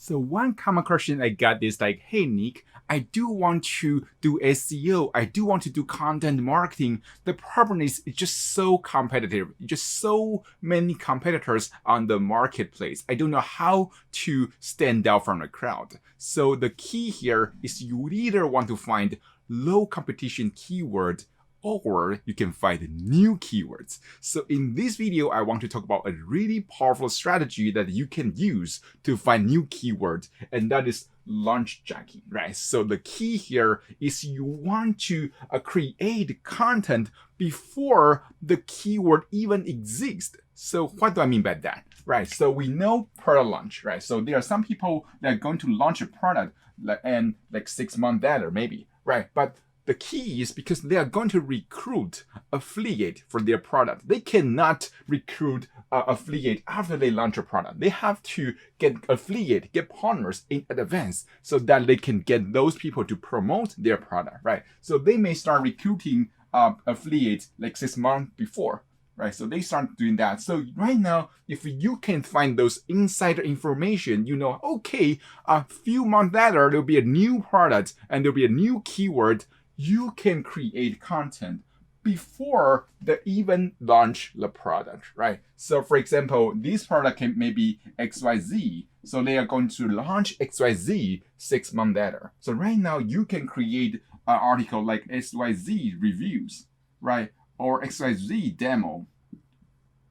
So one common question I got is like, hey, Nick, I do want to do SEO. I do want to do content marketing. The problem is it's just so competitive. Just so many competitors on the marketplace. I don't know how to stand out from the crowd. So the key here is you either want to find low competition keyword or you can find new keywords. So in this video, I want to talk about a really powerful strategy that you can use to find new keywords, and that is launch jacking, right? So the key here is you want to create content before the keyword even exists. So what do I mean by that? Right, so we know product launch, right? So there are some people that are going to launch a product and like 6 months later, maybe, right? But the key is because they are going to recruit affiliate for their product. They cannot recruit affiliate after they launch a product. They have to get affiliate, get partners in advance so that they can get those people to promote their product, right? So they may start recruiting affiliates like 6 months before, right? So they start doing that. So right now, if you can find those insider information, you know, okay, a few months later, there'll be a new product and there'll be a new keyword. You can create content before they even launch the product, right? So for example, this product can maybe XYZ. So they are going to launch XYZ 6 months later. So right now you can create an article like XYZ reviews, right? Or XYZ demo,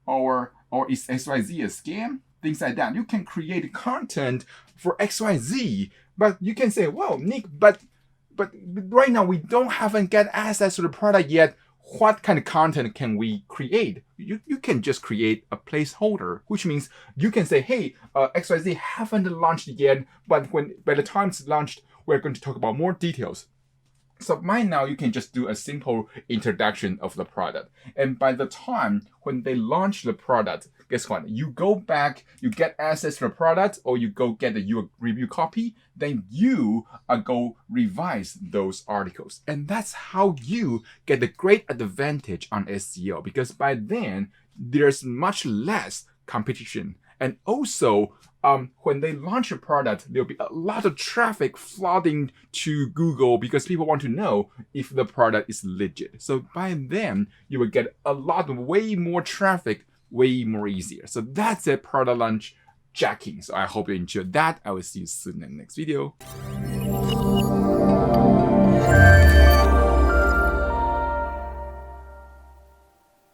or is XYZ a scam? Things like that. You can create content for XYZ, but you can say, well, Nick, but right now we haven't get access to the product yet. What kind of content can we create? You can just create a placeholder, which means you can say, hey, XYZ haven't launched yet, but by the time it's launched, we're going to talk about more details. So right now, you can just do a simple introduction of the product. And by the time when they launch the product, guess what? You go back, you get access to the product, or you go get your review copy, then you go revise those articles. And that's how you get the great advantage on SEO, because by then, there's much less competition. And also, when they launch a product, there'll be a lot of traffic flooding to Google because people want to know if the product is legit. So by then, you will get way more traffic, way more easier. So that's it, product launch jacking. So I hope you enjoyed that. I will see you soon in the next video.